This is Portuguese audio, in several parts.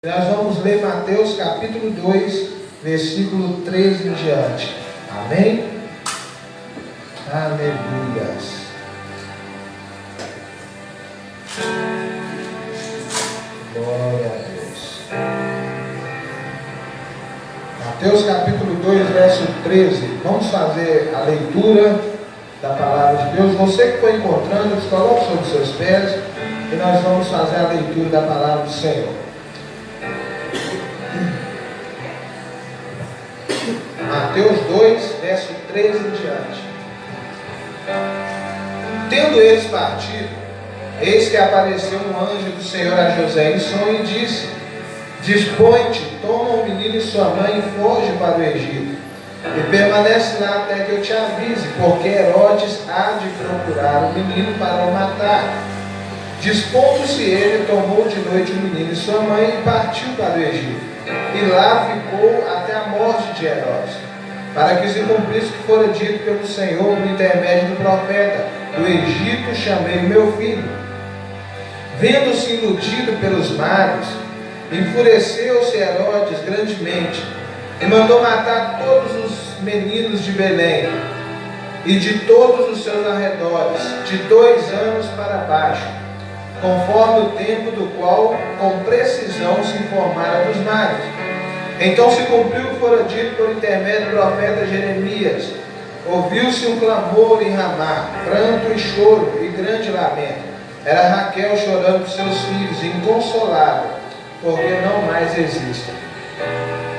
Nós vamos ler Mateus capítulo 2, versículo 13 em diante. Amém? Aleluias. Glória a Deus. Mateus capítulo 2, verso 13. Vamos fazer a leitura da palavra de Deus. Você que foi encontrando, coloque sobre os seus pés e nós vamos fazer a leitura da palavra do Senhor. Mateus 2, verso 13 em diante. Tendo eles partido, eis que apareceu um anjo do Senhor a José em sonho e disse: Dispõe-te, toma o menino e sua mãe e foge para o Egito, e permanece lá até que eu te avise, porque Herodes há de procurar o menino para o matar. Dispondo-se ele, tomou de noite o menino e sua mãe e partiu para o Egito. E lá ficou até a morte de Herodes, para que se cumprisse o que fora dito pelo Senhor por intermédio do profeta: do Egito chamei o meu filho. Vendo-se iludido pelos magos, enfureceu-se Herodes grandemente, e mandou matar todos os meninos de Belém, e de todos os seus arredores, de 2 anos para baixo, conforme o tempo do qual com precisão se informara dos magos. Então se cumpriu o que fora dito por intermédio do profeta Jeremias. Ouviu-se um clamor em Ramá, pranto e choro e grande lamento. Era Raquel chorando por seus filhos, inconsolável, porque não mais existem.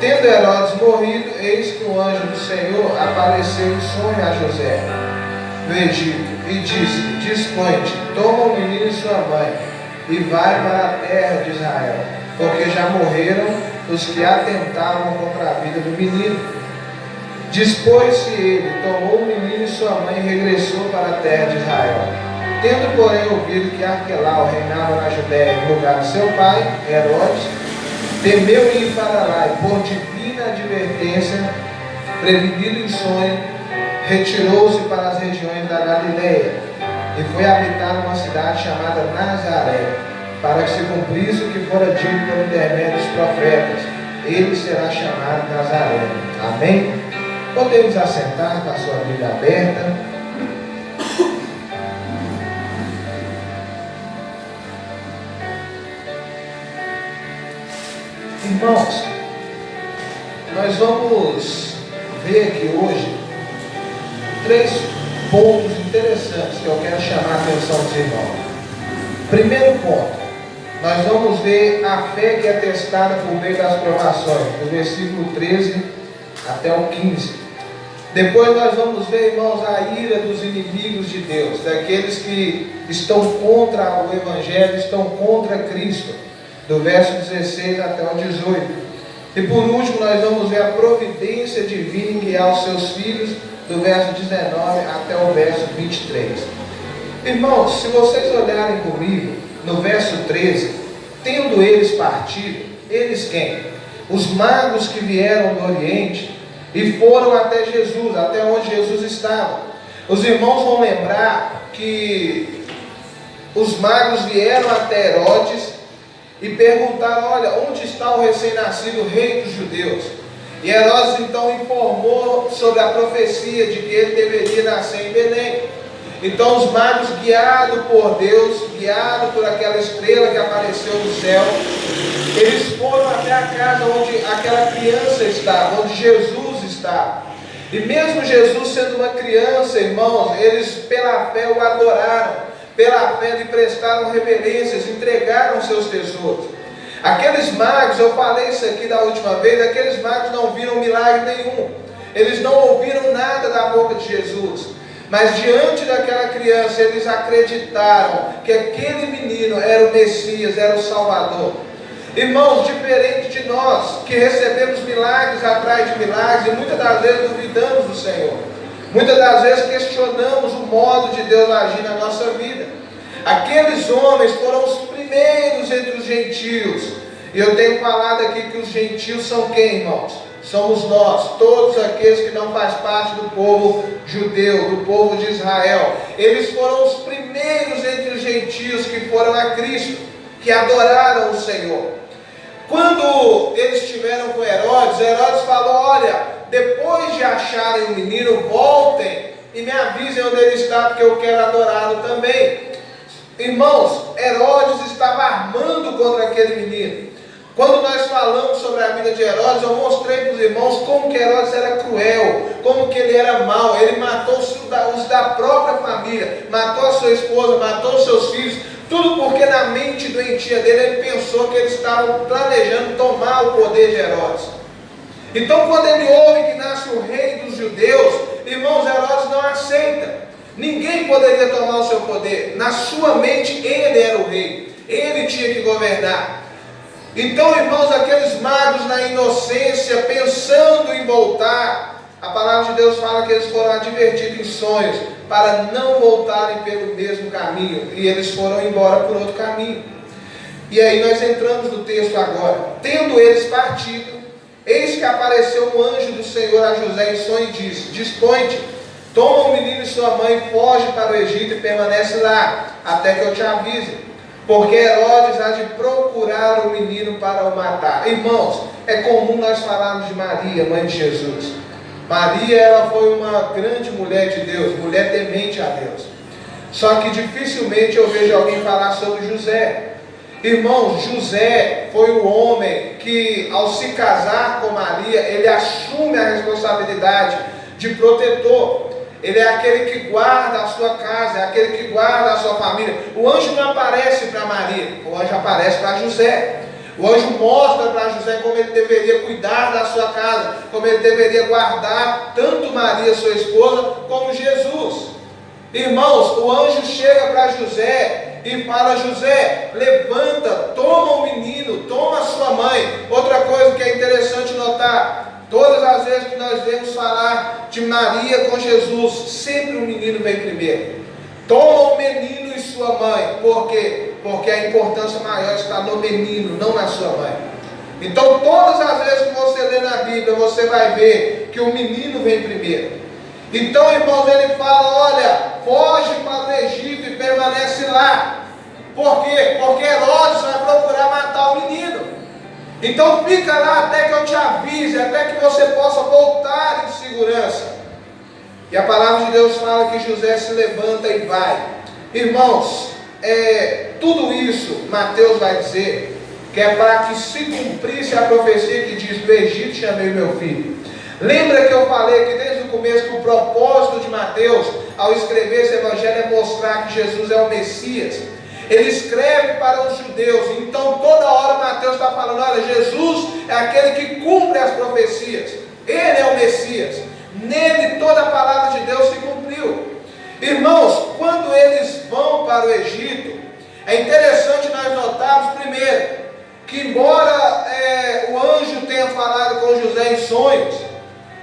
Tendo Herodes morrido, eis que o anjo do Senhor apareceu em sonho a José no Egito, e disse-lhe: Dispõe-te, toma o menino e sua mãe, e vai para a terra de Israel, porque já morreram os que atentavam contra a vida do menino. Dispôs-se ele, tomou o menino e sua mãe e regressou para a terra de Israel. Tendo, porém, ouvido que Arquelau reinava na Judéia em lugar de seu pai, Herodes, temeu ir para lá, e por divina advertência, prevenido em sonho, retirou-se para as regiões da Galileia, e foi habitar numa cidade chamada Nazaré, para que se cumprisse o que fora dito por intermédio dos profetas: ele será chamado Nazareno. Amém? Podemos assentar com a sua Bíblia aberta. Irmãos, nós vamos ver aqui hoje 3 pontos interessantes que eu quero chamar a atenção dos irmãos. Primeiro ponto, nós vamos ver a fé que é testada por meio das provações, do versículo 13 até o 15. Depois nós vamos ver, irmãos, a ira dos inimigos de Deus, daqueles que estão contra o Evangelho, estão contra Cristo, do verso 16 até o 18. E por último nós vamos ver a providência divina em guiar os seus filhos, do verso 19 até o verso 23. Irmãos, se vocês olharem comigo no verso 13, tendo eles partido, eles quem? Os magos que vieram do Oriente e foram até Jesus, até onde Jesus estava. Os irmãos vão lembrar que os magos vieram até Herodes e perguntaram: olha, onde está o recém-nascido rei dos judeus? E Herodes então informou sobre a profecia de que ele deveria nascer em Belém. Então os magos, guiados por Deus, guiados por aquela estrela que apareceu no céu, eles foram até a casa onde aquela criança estava, onde Jesus estava. E mesmo Jesus sendo uma criança, irmãos, eles pela fé o adoraram, pela fé lhe prestaram reverências, entregaram seus tesouros. Aqueles magos, eu falei isso aqui da última vez, aqueles magos não viram milagre nenhum, eles não ouviram nada da boca de Jesus, mas diante daquela criança eles acreditaram que aquele menino era o Messias, era o Salvador. Irmãos, diferente de nós, que recebemos milagres atrás de milagres, e muitas das vezes duvidamos do Senhor, muitas das vezes questionamos o modo de Deus agir na nossa vida. Aqueles homens foram os primeiros entre os gentios, e eu tenho falado aqui que os gentios são quem, irmãos? Somos nós, todos aqueles que não fazem parte do povo judeu, do povo de Israel. Eles foram os primeiros entre os gentios que foram a Cristo, que adoraram o Senhor. Quando eles estiveram com Herodes, Herodes falou: olha, depois de acharem o menino, voltem e me avisem onde ele está, porque eu quero adorá-lo também. Irmãos, Herodes estava armando contra aquele menino. Quando nós falamos sobre a vida de Herodes, eu mostrei para os irmãos como que Herodes era cruel, como que ele era mau. Ele matou os da própria família, matou a sua esposa, matou os seus filhos, tudo porque na mente doentia dele ele pensou que eles estavam planejando tomar o poder de Herodes. Então, quando ele ouve que nasce o rei dos judeus, irmãos, Herodes não aceita. Ninguém poderia tomar o seu poder. Na sua mente ele era o rei, ele tinha que governar. Então, irmãos, aqueles magos na inocência, pensando em voltar, a palavra de Deus fala que eles foram advertidos em sonhos para não voltarem pelo mesmo caminho, e eles foram embora por outro caminho. E aí nós entramos no texto agora. Tendo eles partido, eis que apareceu um anjo do Senhor a José em sonho e disse: dispõe-te, toma o menino e sua mãe, foge para o Egito e permanece lá, até que eu te avise, porque Herodes há de procurar o menino para o matar. Irmãos, é comum nós falarmos de Maria, mãe de Jesus. Maria, ela foi uma grande mulher de Deus, mulher temente a Deus. Só que dificilmente eu vejo alguém falar sobre José. Irmãos, José foi o homem que, ao se casar com Maria, ele assume a responsabilidade de protetor. Ele é aquele que guarda a sua casa, é aquele que guarda a sua família. O anjo não aparece para Maria, o anjo aparece para José. O anjo mostra para José como ele deveria cuidar da sua casa, como ele deveria guardar tanto Maria, sua esposa, como Jesus. Irmãos, o anjo chega para José e fala: José, levanta, toma o menino, toma a sua mãe. Outra coisa que é interessante notar: todas as vezes que nós vemos falar de Maria com Jesus, sempre o menino vem primeiro. Toma o menino e sua mãe. Por quê? Porque a importância maior está no menino, não na sua mãe. Então, todas as vezes que você lê na Bíblia, você vai ver que o menino vem primeiro. Então, irmãos, ele fala: olha, foge para o Egito e permanece lá. Por quê? Porque Herodes vai procurar matar o menino. Então fica lá até que eu te avise, até que você possa voltar em segurança. E a palavra de Deus fala que José se levanta e vai. Irmãos, tudo isso Mateus vai dizer que é para que se cumprisse a profecia que diz: do Egito chamei meu filho. Lembra que eu falei aqui desde o começo que o propósito de Mateus ao escrever esse evangelho é mostrar que Jesus é o Messias. Ele escreve para os judeus, então toda hora Mateus está falando: olha, Jesus é aquele que cumpre as profecias, ele é o Messias, nele toda a palavra de Deus se cumpriu. Irmãos, quando eles vão para o Egito, é interessante nós notarmos primeiro, que embora o anjo tenha falado com José em sonhos,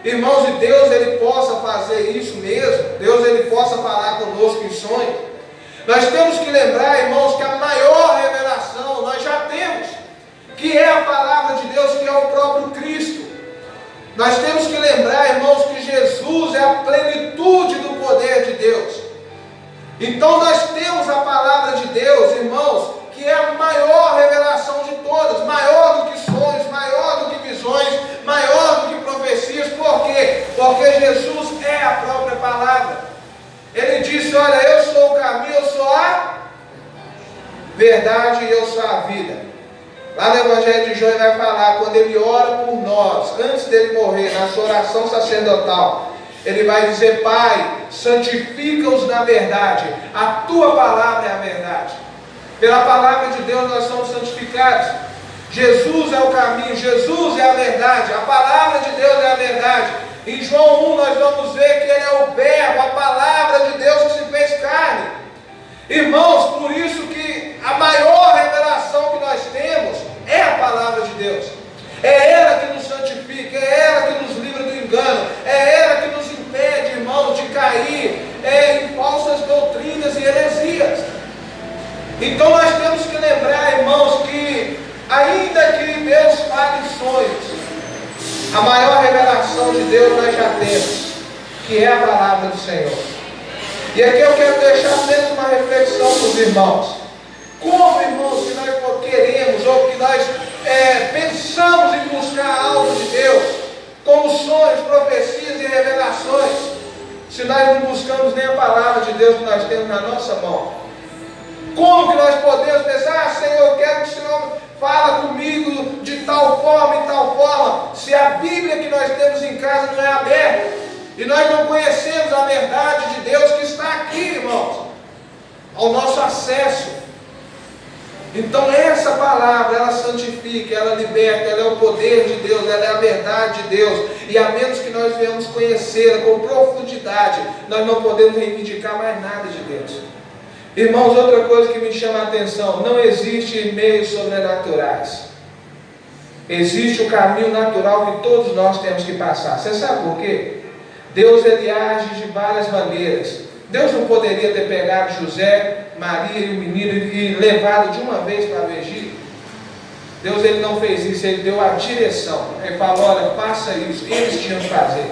irmãos, e Deus ele possa fazer isso mesmo, Deus ele possa falar conosco em sonhos, nós temos que lembrar, irmãos, que a maior revelação nós já temos, que é a palavra de Deus, que é o próprio Cristo. Nós temos que lembrar, irmãos, que Jesus é a plenitude do poder de Deus. Então nós temos a palavra de Deus, irmãos, que é a maior revelação de todas, maior do que sonhos, maior do que visões, maior do que profecias. Por quê? Porque Jesus é a própria palavra. Ele disse: olha, eu sou o caminho, eu sou a verdade e eu sou a vida. Lá no Evangelho de João ele vai falar, quando ele ora por nós, antes dele morrer, na sua oração sacerdotal, ele vai dizer: Pai, santifica-os na verdade, a tua palavra é a verdade. Pela palavra de Deus nós somos santificados. Jesus é o caminho, Jesus é a verdade, a palavra de Deus é a verdade. Em João 1 nós vamos ver que ele é o verbo, a palavra de Deus que se fez carne. Irmãos, por isso que a maior revelação que nós temos é a palavra de Deus. É ela que nos santifica, é ela que nos livra do engano, é ela que nos impede, irmãos, de cair em falsas doutrinas e heresias. Então nós temos que lembrar, irmãos, que ainda que Deus fale em sonhos, a maior revelação de Deus nós já temos, que é a palavra do Senhor. E aqui eu quero deixar sempre uma reflexão para os irmãos. Como, irmãos, que nós queremos, ou que nós pensamos em buscar algo de Deus, como sonhos, profecias e revelações, se nós não buscamos nem a palavra de Deus que nós temos na nossa mão? Como que nós podemos pensar, Senhor, eu quero que o Senhor fala comigo de tal forma e tal forma, se a Bíblia que nós temos em casa não é aberta, e nós não conhecemos a verdade de Deus que está aqui, irmãos, ao nosso acesso? Então essa palavra, ela santifica, ela liberta, ela é o poder de Deus, ela é a verdade de Deus, e a menos que nós venhamos conhecê-la com profundidade, nós não podemos reivindicar mais nada de Deus. Irmãos, outra coisa que me chama a atenção, não existe meios sobrenaturais, existe o caminho natural que todos nós temos que passar. Você sabe por quê? Deus, ele age de várias maneiras. Deus não poderia ter pegado José, Maria e o menino e levado de uma vez para o Egito? Deus, ele não fez isso, ele deu a direção. Ele falou, olha, faça isso. Eles tinham que fazer,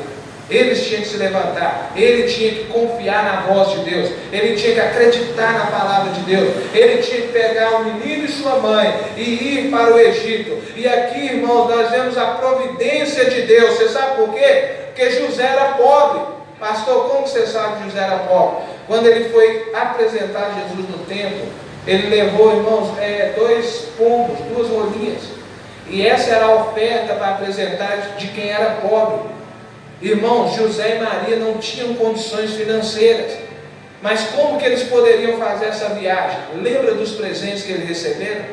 eles tinham que se levantar, ele tinha que confiar na voz de Deus, ele tinha que acreditar na palavra de Deus, ele tinha que pegar o menino e sua mãe e ir para o Egito. E aqui, irmãos, nós vemos a providência de Deus. Você sabe por quê? Porque José era pobre. Pastor, como você sabe que José era pobre? Quando ele foi apresentar Jesus no templo, ele levou, irmãos, 2 pombos, 2 rolinhas, e essa era a oferta para apresentar de quem era pobre. Irmãos, José e Maria não tinham condições financeiras, mas como que eles poderiam fazer essa viagem? Lembra dos presentes que eles receberam?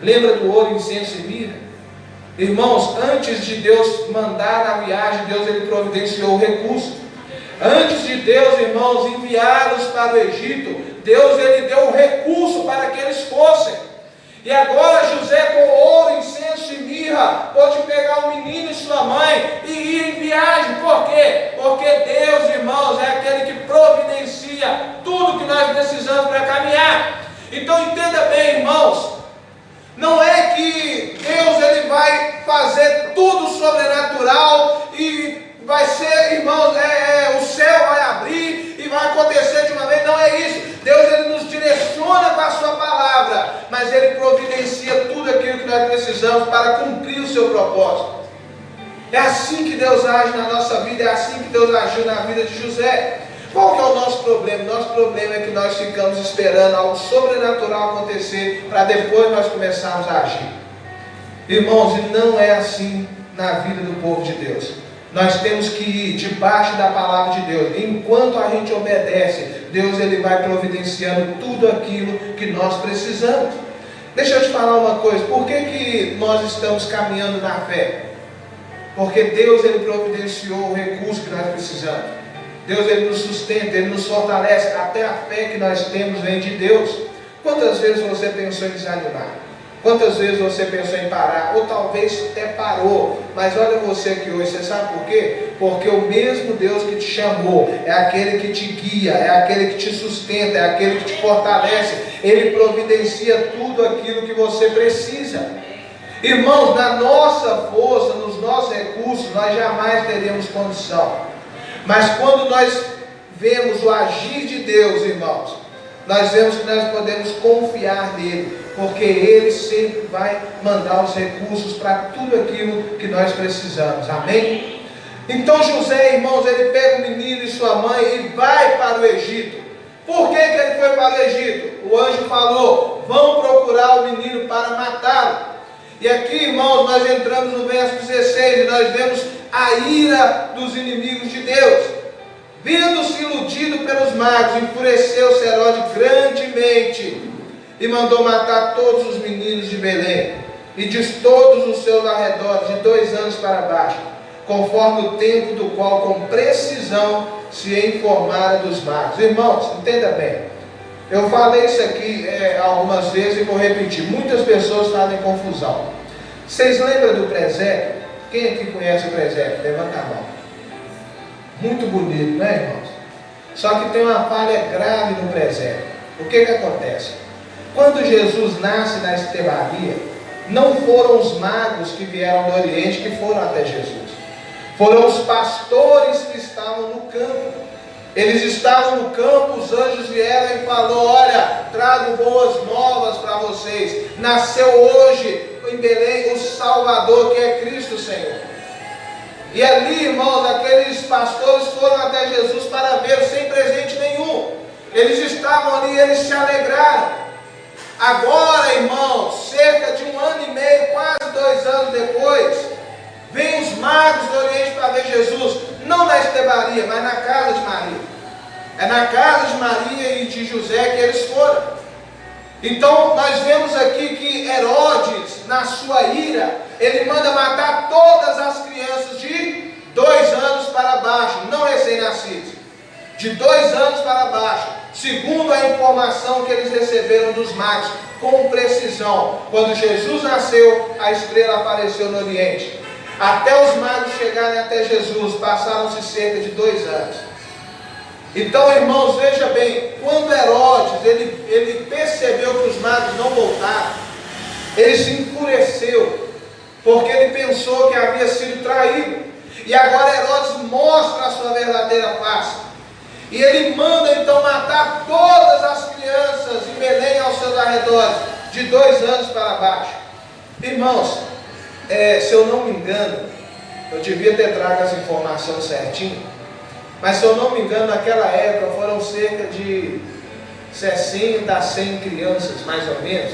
Lembra do ouro, incenso e mirra? Irmãos, antes de Deus mandar na viagem, Deus, ele providenciou o recurso. Antes de Deus, irmãos, enviá-los para o Egito, Deus, ele deu o recurso para que eles fossem. E agora José, com ouro, incenso e mirra, pode pegar o menino e sua mãe e ir em viagem. Por quê? Porque Deus, irmãos, é aquele que providencia tudo que nós precisamos para caminhar. Então entenda bem, irmãos, não é que Deus, ele vai fazer tudo sobrenatural e vai ser, irmãos, o céu vai abrir e vai acontecer de uma vez. Não é isso. Deus, ele nos direciona com a sua palavra, mas ele providencia tudo aquilo que nós precisamos para cumprir o seu propósito. É assim que Deus age na nossa vida, é assim que Deus agiu na vida de José. Qual que é o nosso problema? Nosso problema é que nós ficamos esperando algo sobrenatural acontecer para depois nós começarmos a agir. Irmãos, e não é assim na vida do povo de Deus. Nós temos que ir debaixo da palavra de Deus. Enquanto a gente obedece, Deus, ele vai providenciando tudo aquilo que nós precisamos. Deixa eu te falar uma coisa. Por que nós estamos caminhando na fé? Porque Deus, ele providenciou o recurso que nós precisamos. Deus, ele nos sustenta, ele nos fortalece. Até a fé que nós temos vem de Deus. Quantas vezes você pensou em desanimar? Quantas vezes você pensou em parar? Ou talvez até parou. Mas olha você aqui hoje, você sabe por quê? Porque o mesmo Deus que te chamou é aquele que te guia, é aquele que te sustenta, é aquele que te fortalece. Ele providencia tudo aquilo que você precisa. Irmãos, na nossa força, nos nossos recursos, nós jamais teríamos condição. Mas quando nós vemos o agir de Deus, irmãos, nós vemos que nós podemos confiar nele, porque ele sempre vai mandar os recursos para tudo aquilo que nós precisamos. Amém? Então José, irmãos, ele pega o menino e sua mãe e vai para o Egito. Por que ele foi para o Egito? O anjo falou, vão procurar o menino para matá-lo. E aqui, irmãos, nós entramos no verso 16 e nós vemos a ira dos inimigos de Deus. Vendo-se iludido pelos magos, enfureceu-se Herodes grandemente e mandou matar todos os meninos de Belém e de todos os seus arredores, de 2 anos para baixo, conforme o tempo do qual com precisão se informara dos magos. Irmãos, entenda bem, eu falei isso aqui algumas vezes e vou repetir. Muitas pessoas fazem confusão. Vocês lembram do presépio? Quem aqui conhece o presépio? Levanta a mão. Muito bonito, né, irmãos? Só que tem uma falha grave no presépio. O que acontece? Quando Jesus nasce na estrebaria, não foram os magos que vieram do Oriente que foram até Jesus. Foram os pastores que estavam no campo. Eles estavam no campo, os anjos vieram e falaram, olha, trago boas novas para vocês. Nasceu hoje em Belém o Salvador, que é Cristo Senhor. E ali, irmãos, aqueles pastores foram até Jesus para vê-lo sem presente nenhum. Eles estavam ali, eles se alegraram. Agora, irmãos, cerca de 1 ano e meio, quase 2 anos depois, vêm os magos do Oriente para ver Jesus, não na estebaria, mas na casa de Maria. É na casa de Maria e de José que eles foram. Então nós vemos aqui que Herodes, na sua ira, ele manda matar todas as crianças de 2 anos para baixo, não recém-nascidos, de 2 anos para baixo, segundo a informação que eles receberam dos magos, com precisão. Quando Jesus nasceu, a estrela apareceu no Oriente. Até os magos chegarem até Jesus, passaram-se cerca de 2 anos. Então, irmãos, veja bem, quando Herodes, ele percebeu que os magos não voltaram, ele se enfureceu, porque ele pensou que havia sido traído. E agora Herodes mostra a sua verdadeira face. E ele manda então matar todas as crianças em Belém aos seus arredores, de 2 anos para baixo. Irmãos, se eu não me engano, eu devia ter trago as informações certinho, mas se eu não me engano, naquela época foram cerca de 60 a 100 crianças, mais ou menos,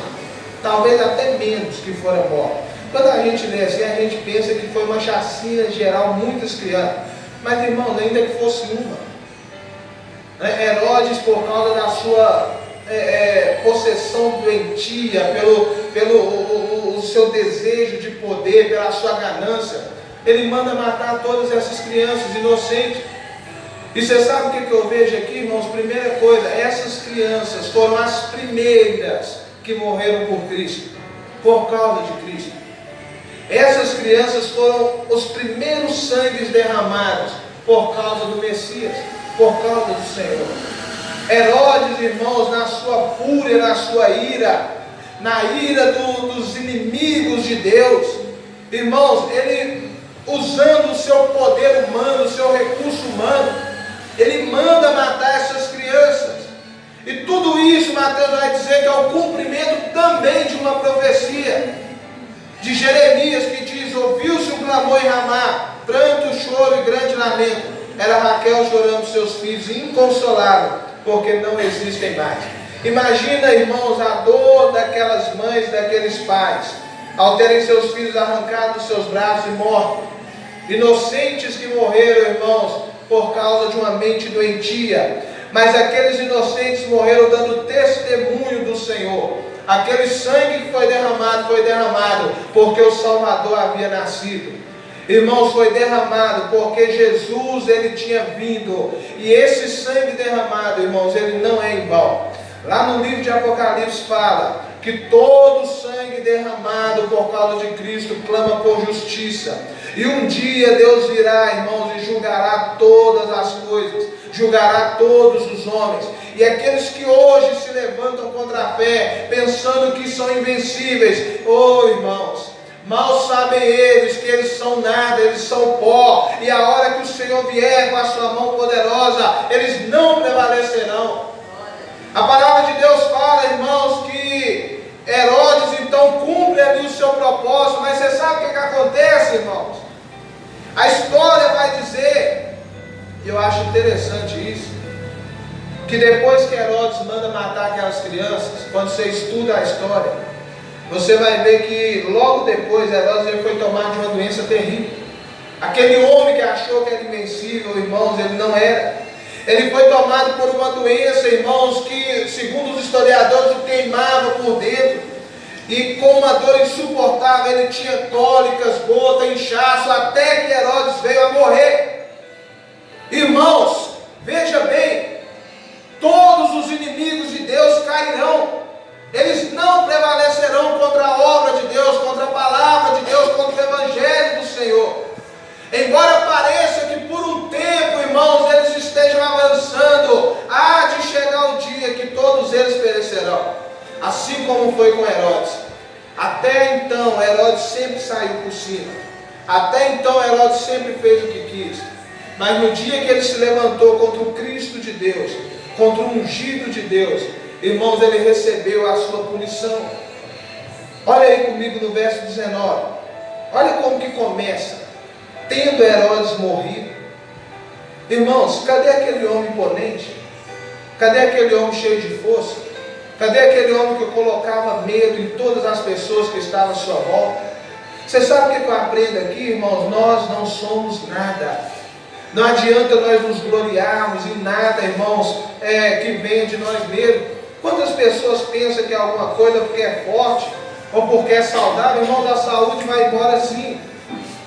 talvez até menos, que foram mortas. Quando a gente lê assim, a gente pensa que foi uma chacina geral, muitas crianças. Mas, irmão, ainda que fosse uma, Herodes, por causa da sua possessão doentia, pelo seu desejo de poder, pela sua ganância, ele manda matar todas essas crianças inocentes. E você sabe o que eu vejo aqui, irmãos? Primeira coisa, essas crianças foram as primeiras que morreram por Cristo, por causa de Cristo. Essas crianças foram os primeiros sangues derramados por causa do Messias, por causa do Senhor. Herodes, irmãos, na sua fúria, na sua ira, na ira dos inimigos de Deus, irmãos, ele, usando o seu poder humano, o seu recurso humano, ele manda matar essas crianças. E tudo isso, Mateus vai dizer que é o cumprimento também de uma profecia de Jeremias, que diz: ouviu-se um clamor em Ramá, pranto, choro e grande lamento. Era Raquel chorando seus filhos, inconsolável, porque não existem mais. Imagina, irmãos, a dor daquelas mães, daqueles pais, ao terem seus filhos arrancados dos seus braços e mortos. Inocentes que morreram, irmãos, por causa de uma mente doentia. Mas aqueles inocentes morreram dando testemunho do Senhor. Aquele sangue que foi derramado porque o Salvador havia nascido. Irmãos, foi derramado porque Jesus, ele tinha vindo. E esse sangue derramado, irmãos, ele não é em vão. Lá no livro de Apocalipse fala que todo sangue derramado por causa de Cristo clama por justiça. E um dia Deus virá, irmãos, e julgará todas as coisas, julgará todos os homens. E aqueles que hoje se levantam contra a fé, pensando que são invencíveis, irmãos, mal sabem eles que eles são nada, eles são pó. E a hora que o Senhor vier com a sua mão poderosa, eles não prevalecerão. A palavra de Deus fala, irmãos, que Herodes então cumpre ali o seu propósito. Mas você sabe o que acontece, irmãos? A história vai dizer, e eu acho interessante isso, que depois que Herodes manda matar aquelas crianças, quando você estuda a história, você vai ver que logo depois Herodes ele foi tomado de uma doença terrível. Aquele homem que achou que era invencível, irmãos, ele não era. Ele foi tomado por uma doença, irmãos, que segundo os historiadores o queimava por dentro. E com uma dor insuportável, ele tinha cólicas, gota, inchaço, até que Herodes veio a morrer. Irmãos, veja bem, todos os inimigos de Deus cairão. Eles não prevalecerão contra a obra de Deus, contra a palavra de Deus, contra o evangelho do Senhor. Embora pareça que por um tempo, irmãos, eles estejam avançando, há de chegar o dia que todos eles perecerão. Assim como foi com Herodes. Até então, Herodes sempre saiu por cima. Até então, Herodes sempre fez o que quis. Mas no dia que ele se levantou contra o Cristo de Deus, contra o ungido de Deus, irmãos, ele recebeu a sua punição. Olha aí comigo no verso 19. Olha como que começa. Tendo Herodes morrido. Irmãos, cadê aquele homem imponente? Cadê aquele homem cheio de força? Cadê aquele homem que colocava medo em todas as pessoas que estavam à sua volta? Você sabe o que eu aprendo aqui, irmãos? Nós não somos nada. Não adianta nós nos gloriarmos em nada, irmãos, que venha de nós mesmos. Quantas pessoas pensam que é alguma coisa porque é forte ou porque é saudável? Irmãos, a saúde vai embora sim.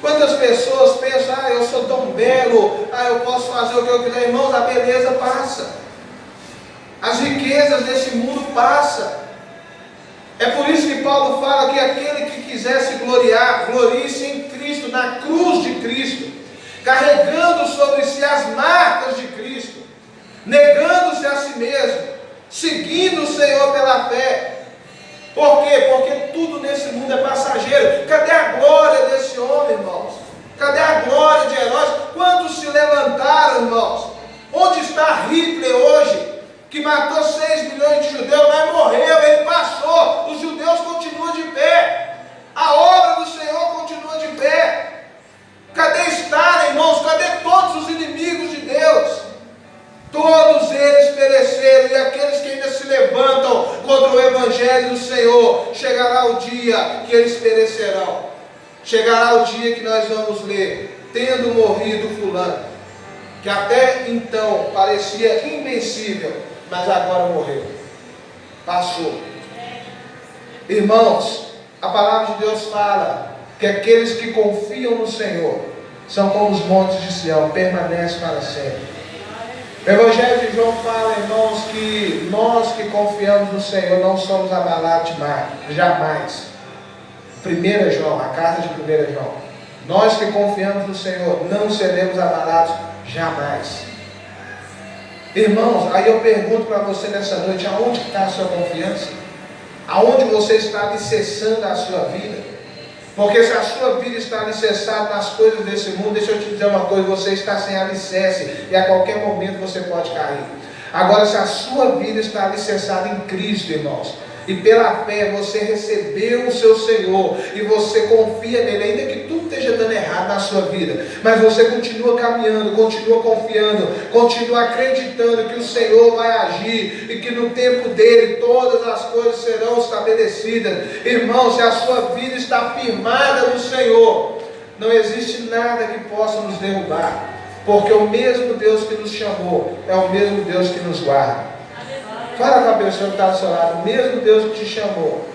Quantas pessoas pensam, eu sou tão belo, eu posso fazer o que eu quiser. Irmãos, a beleza passa. As riquezas desse mundo passam. É por isso que Paulo fala que aquele que quiser se gloriar, glorie-se em Cristo, na cruz de Cristo, carregando sobre si as marcas de Cristo, negando-se a si mesmo, seguindo o Senhor pela fé. Por quê? Porque tudo nesse mundo é passageiro. Cadê a glória desse homem, irmãos? Cadê a glória de Herodes? Quantos se levantaram, irmãos? Onde está Hitler hoje, que matou 6 milhões de judeus, mas morreu, ele passou, os judeus continuam de pé, a obra do Senhor continua de pé. Cadê estar, irmãos? Cadê todos os inimigos de Deus? Todos eles pereceram, e aqueles que ainda se levantam contra o Evangelho do Senhor, chegará o dia que eles perecerão. Chegará o dia que nós vamos ler, tendo morrido fulano, que até então parecia invencível, mas agora morreu, passou. Irmãos, a palavra de Deus fala que aqueles que confiam no Senhor são como os montes de Sião, permanecem para sempre. O Evangelho de João fala, irmãos, que nós que confiamos no Senhor não somos abalados jamais. 1 João, a carta de 1 João. Nós que confiamos no Senhor não seremos abalados jamais. Irmãos, aí eu pergunto para você nessa noite, aonde está a sua confiança? Aonde você está alicerçando a sua vida? Porque se a sua vida está alicerçada nas coisas desse mundo, deixa eu te dizer uma coisa, você está sem alicerce e a qualquer momento você pode cair. Agora, se a sua vida está alicerçada em Cristo, irmãos, e pela fé você recebeu o seu Senhor e você confia nele, ainda que tudo esteja dando errado na sua vida, mas você continua caminhando, continua confiando, continua acreditando que o Senhor vai agir e que no tempo dele todas as coisas serão estabelecidas. Irmão, se a sua vida está firmada no Senhor, não existe nada que possa nos derrubar, porque o mesmo Deus que nos chamou é o mesmo Deus que nos guarda. Fala com a pessoa que está ao seu lado, o mesmo Deus que te chamou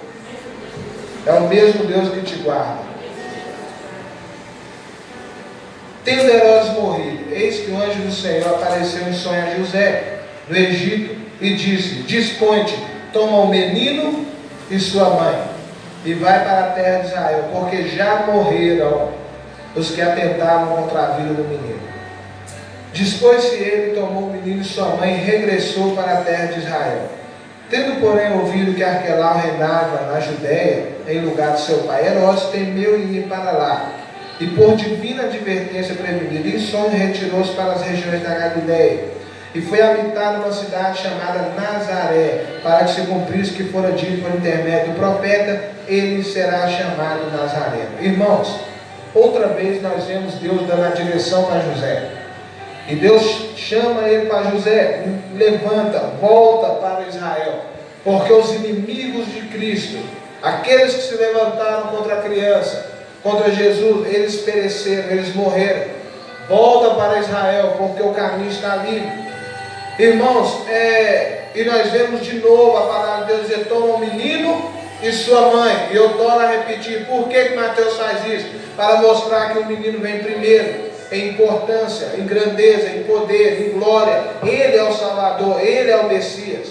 é o mesmo Deus que te guarda. Tendo Herodes morrido, eis que o anjo do Senhor apareceu em sonho a José, no Egito, e disse: dispõe-te, toma o menino e sua mãe, e vai para a terra de Israel, porque já morreram os que atentavam contra a vida do menino. Dispôs-se ele, tomou o menino e sua mãe e regressou para a terra de Israel. Tendo, porém, ouvido que Arquelau reinava na Judéia, em lugar de seu pai Herodes, temeu em ir para lá. E por divina advertência prevenida, em sonho retirou-se para as regiões da Galiléia. E foi habitar numa cidade chamada Nazaré, para que se cumprisse o que fora dito por intermédio do profeta, ele será chamado Nazareno. Irmãos, outra vez nós vemos Deus dando a direção para José. E Deus chama ele para José, levanta, volta para Israel, porque os inimigos de Cristo, aqueles que se levantaram contra a criança, contra Jesus, eles pereceram, eles morreram. Volta para Israel, porque o caminho está livre. Irmãos, e nós vemos de novo a palavra de Deus dizer: toma o menino e sua mãe. E eu torno a repetir, por que Mateus faz isso? Para mostrar que o menino vem primeiro, em importância, em grandeza, em poder, em glória. Ele é o Salvador, ele é o Messias.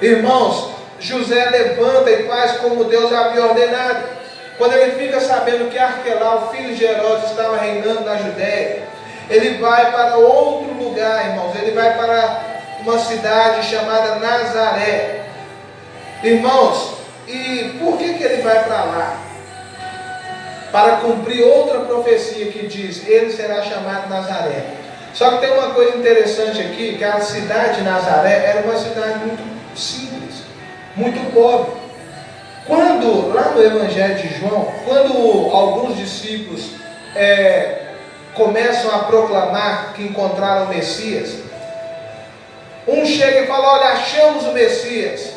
Irmãos, José levanta e faz como Deus havia ordenado. Quando ele fica sabendo que Arquelau, filho de Herodes, estava reinando na Judéia, ele vai para outro lugar, irmãos. Ele vai para uma cidade chamada Nazaré. Irmãos, e por que ele vai para lá? Para cumprir outra profecia que diz: ele será chamado Nazaré. Só que tem uma coisa interessante aqui, que a cidade de Nazaré era uma cidade muito simples, muito pobre. Quando, lá no Evangelho de João, quando alguns discípulos começam a proclamar que encontraram o Messias, um chega e fala: olha, achamos o Messias.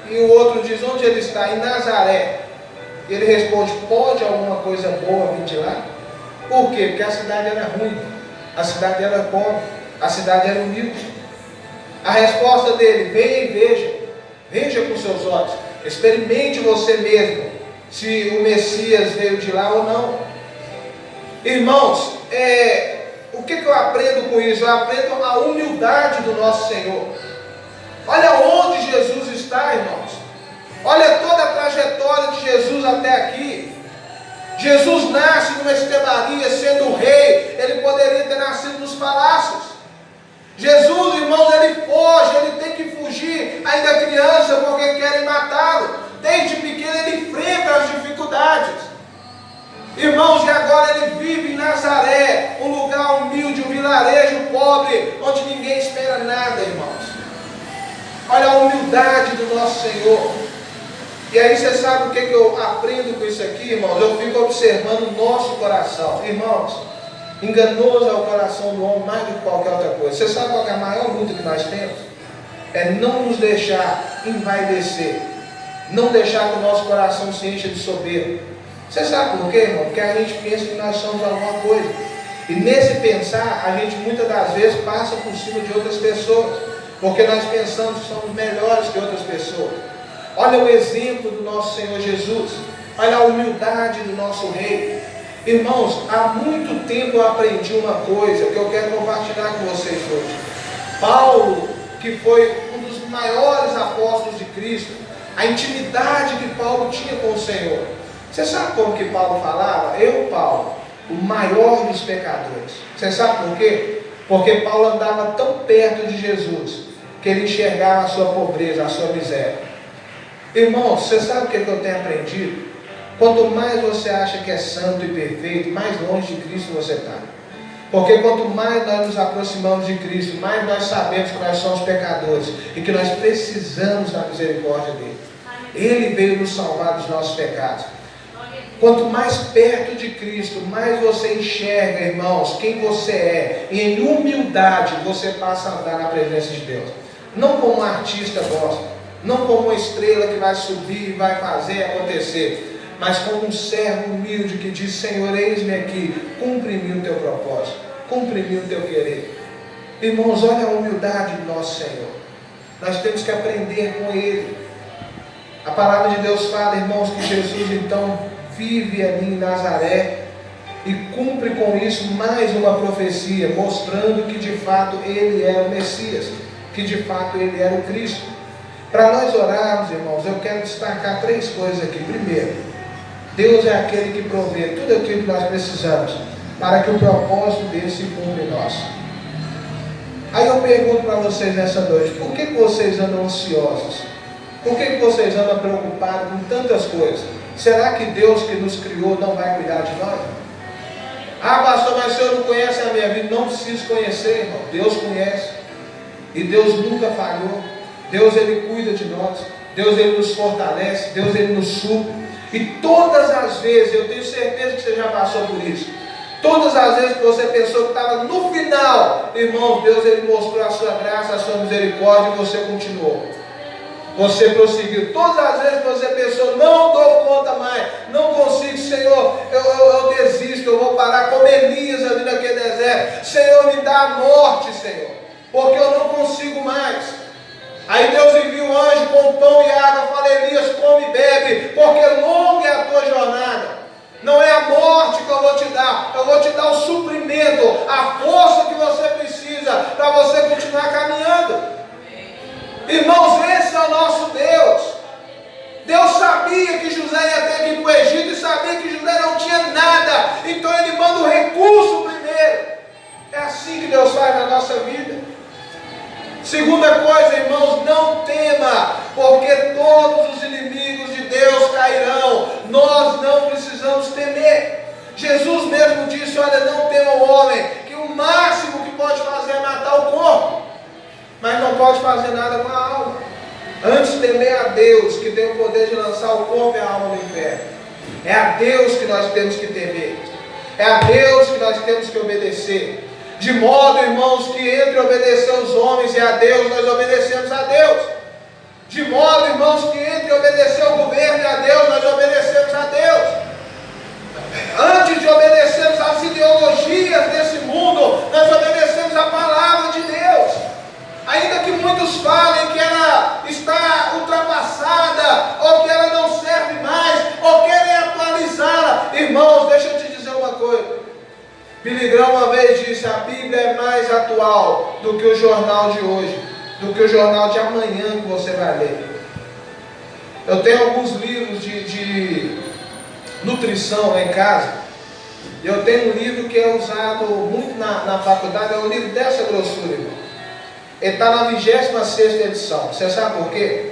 E o outro diz: onde ele está? Em Nazaré. Ele responde: pode alguma coisa boa vir de lá? Por quê? Porque a cidade era ruim, a cidade era pobre, a cidade era humilde. A resposta dele: venha e veja com seus olhos, experimente você mesmo se o Messias veio de lá ou não. Irmãos, o que eu aprendo com isso? Eu aprendo a humildade do nosso Senhor. Olha onde Jesus está, irmãos. Olha toda a trajetória de Jesus até aqui. Jesus nasce numa estrebaria, sendo rei. Ele poderia ter nascido nos palácios. Jesus, irmãos, ele foge, ele tem que fugir ainda criança, porque querem matá-lo. Desde pequeno ele enfrenta as dificuldades. Irmãos, e agora ele vive em Nazaré, um lugar humilde, um vilarejo pobre, onde ninguém espera nada, irmãos. Olha a humildade do nosso Senhor. E aí você sabe o que eu aprendo com isso aqui, irmãos? Eu fico observando o nosso coração. Irmãos, enganoso é o coração do homem mais do que qualquer outra coisa. Você sabe qual é a maior luta que nós temos? É não nos deixar envaidecer, não deixar que o nosso coração se encha de soberba. Você sabe por quê, irmão? Porque a gente pensa que nós somos alguma coisa. E nesse pensar, a gente muitas das vezes passa por cima de outras pessoas, porque nós pensamos que somos melhores que outras pessoas. Olha o exemplo do nosso Senhor Jesus. Olha a humildade do nosso Rei. Irmãos, há muito tempo eu aprendi uma coisa que eu quero compartilhar com vocês hoje. Paulo, que foi um dos maiores apóstolos de Cristo, a intimidade que Paulo tinha com o Senhor. Você sabe como que Paulo falava? Eu, Paulo, o maior dos pecadores. Você sabe por quê? Porque Paulo andava tão perto de Jesus que ele enxergava a sua pobreza, a sua miséria. Irmãos, você sabe o que eu tenho aprendido? Quanto mais você acha que é santo e perfeito, mais longe de Cristo você está. Porque quanto mais nós nos aproximamos de Cristo, mais nós sabemos que nós somos pecadores e que nós precisamos da misericórdia dele. Ele veio nos salvar dos nossos pecados. Quanto mais perto de Cristo, mais você enxerga, irmãos, quem você é. E em humildade você passa a andar na presença de Deus. Não como um artista gosta, não como uma estrela que vai subir e vai fazer acontecer, mas como um servo humilde que diz: Senhor, eis-me aqui, cumpre em mim o teu propósito, cumpre em mim o teu querer. Irmãos, olha a humildade do nosso Senhor. Nós temos que aprender com Ele. A palavra de Deus fala, irmãos, que Jesus então vive ali em Nazaré e cumpre com isso mais uma profecia, mostrando que de fato Ele é o Messias, que de fato Ele era o Cristo. Para nós orarmos, irmãos, eu quero destacar 3 coisas aqui. Primeiro, Deus é aquele que provê tudo aquilo que nós precisamos para que o propósito dele se cumpra em nós. Aí eu pergunto para vocês nessa noite: por que vocês andam ansiosos? Por que vocês andam preocupados com tantas coisas? Será que Deus que nos criou não vai cuidar de nós? Ah, pastor, mas o senhor não conhece a minha vida. Não preciso conhecer, irmão. Deus conhece. E Deus nunca falhou. Deus, Ele cuida de nós. Deus, Ele nos fortalece. Deus, Ele nos supre. E todas as vezes, eu tenho certeza que você já passou por isso. Todas as vezes que você pensou que estava no final, irmão, Deus, Ele mostrou a sua graça, a sua misericórdia, e você continuou. Você prosseguiu. Todas as vezes que você pensou: não dou conta mais, não consigo, Senhor, eu desisto, eu vou parar como Elias ali naquele deserto. Senhor, me dá a morte, Senhor, porque eu não consigo mais. Aí Deus envia um anjo com pão e água, fala: Elias, come e bebe, porque longa é a tua jornada. Não é a morte que eu vou te dar, eu vou te dar o suprimento, a força que você precisa para você continuar caminhando. Irmãos, esse é o nosso Deus. Deus sabia que José ia ter que ir para o Egito e sabia que José não tinha nada, então Ele manda o recurso primeiro. É assim que Deus faz na nossa vida. Segunda coisa, irmãos, não tema, porque todos os inimigos de Deus cairão. Nós não precisamos temer. Jesus mesmo disse: olha, não tema o homem, que o máximo que pode fazer é matar o corpo, mas não pode fazer nada com a alma. Antes temer a Deus, que tem o poder de lançar o corpo e a alma no inferno. É a Deus que nós temos que temer. É a Deus que nós temos que obedecer. De modo, irmãos, que entre obedecer os homens e a Deus, nós obedecemos a Deus. De modo, irmãos, que entre obedecer o governo e a Deus, nós obedecemos a Deus. Antes de obedecermos às ideologias desse mundo, nós obedecemos a palavra de Deus. Ainda que muitos falem que ela está ultrapassada, ou que ela não serve mais, ou querem atualizá-la. Irmãos, deixa eu te dizer uma coisa. Billy Graham uma vez disse: a Bíblia é mais atual do que o jornal de hoje, do que o jornal de amanhã que você vai ler. Eu tenho alguns livros de nutrição lá em casa. Eu tenho um livro que é usado muito na faculdade, é um livro dessa grossura, irmão. Ele está na 26ª edição. Você sabe por quê?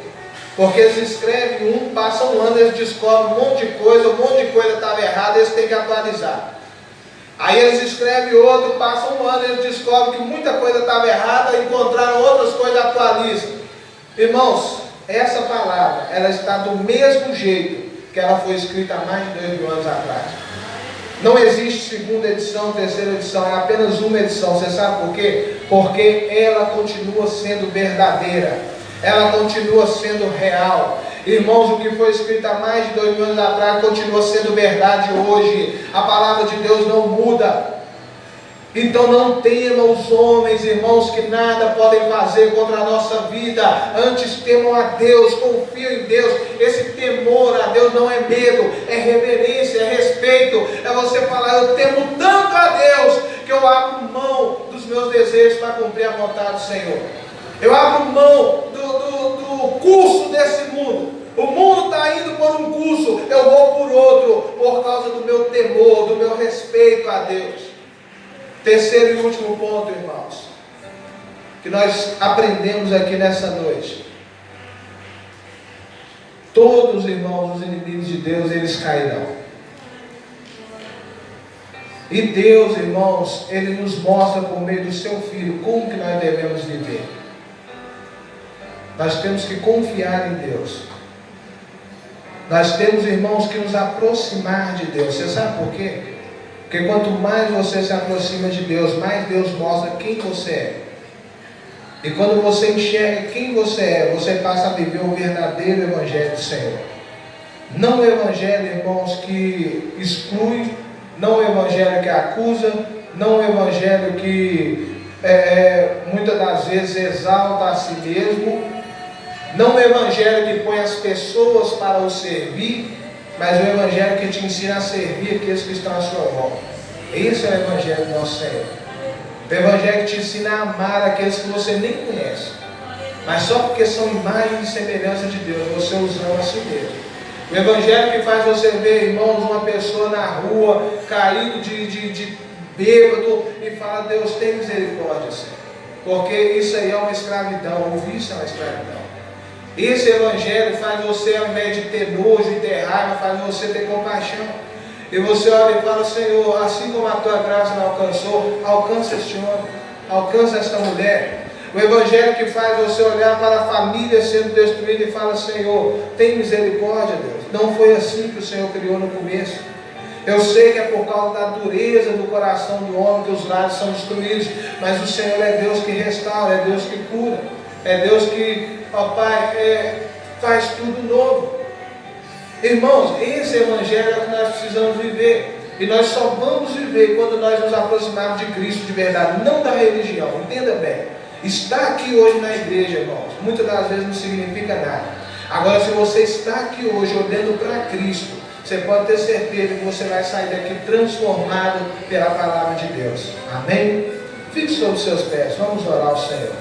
Porque eles escrevem passa um ano, eles descobrem um monte de coisa estava errada, eles têm que atualizar. Aí eles escrevem outro, passa um ano, eles descobrem que muita coisa estava errada, encontraram outras coisas, atualizam. Irmãos, essa palavra, ela está do mesmo jeito que ela foi escrita há mais de 2000 anos atrás. Não existe segunda edição, terceira edição, é apenas uma edição. Você sabe por quê? Porque ela continua sendo verdadeira, ela continua sendo real. Irmãos, o que foi escrito há mais de 2000 anos atrás continua sendo verdade hoje. A palavra de Deus não muda. Então não temam os homens, irmãos, que nada podem fazer contra a nossa vida. Antes temam a Deus, confiem em Deus. Esse temor a Deus não é medo, é reverência, é respeito. É você falar: eu temo tanto a Deus que eu abro mão dos meus desejos para cumprir a vontade do Senhor. Eu abro mão do curso desse mundo. O mundo está indo por um curso, eu vou por outro, por causa do meu temor, do meu respeito a Deus. Terceiro e último ponto, irmãos, que nós aprendemos aqui nessa noite. Todos, irmãos, os inimigos de Deus, eles cairão. E Deus, irmãos, Ele nos mostra por meio do Seu Filho como que nós devemos viver. Nós temos que confiar em Deus. Nós temos, irmãos, que nos aproximar de Deus. Você sabe por quê? Porque quanto mais você se aproxima de Deus, mais Deus mostra quem você é. E quando você enxerga quem você é, você passa a viver o verdadeiro Evangelho do Senhor. Não o Evangelho, irmãos, que exclui, não o Evangelho que acusa, não o Evangelho que muitas das vezes exalta a si mesmo, não o Evangelho que põe as pessoas para o servir, mas o Evangelho que te ensina a servir aqueles que estão à sua volta. Esse é o Evangelho do nosso Senhor. O Evangelho que te ensina a amar aqueles que você nem conhece, mas só porque são imagem e semelhança de Deus, você os ama a si mesmo. O Evangelho que faz você ver, irmãos, uma pessoa na rua, caído de bêbado, e fala: Deus, tem misericórdia, Senhor. Porque isso aí é uma escravidão, o vício é uma escravidão. Esse Evangelho faz você, ao invés de ter nojo e ter raiva, faz você ter compaixão. E você olha e fala: Senhor, assim como a tua graça me alcançou, alcança este homem, alcança esta mulher. O Evangelho que faz você olhar para a família sendo destruída e fala: Senhor, tem misericórdia, Deus. Não foi assim que o Senhor criou no começo. Eu sei que é por causa da dureza do coração do homem que os lares são destruídos, mas o Senhor é Deus que restaura, é Deus que cura, é Deus que, ó Pai, faz tudo novo. Irmãos, esse Evangelho é o que nós precisamos viver. E nós só vamos viver quando nós nos aproximarmos de Cristo de verdade, não da religião. Entenda bem. Estar aqui hoje na igreja, irmãos, muitas das vezes não significa nada. Agora, se você está aqui hoje olhando para Cristo, você pode ter certeza que você vai sair daqui transformado pela palavra de Deus. Amém? Fique sobre os seus pés. Vamos orar ao Senhor.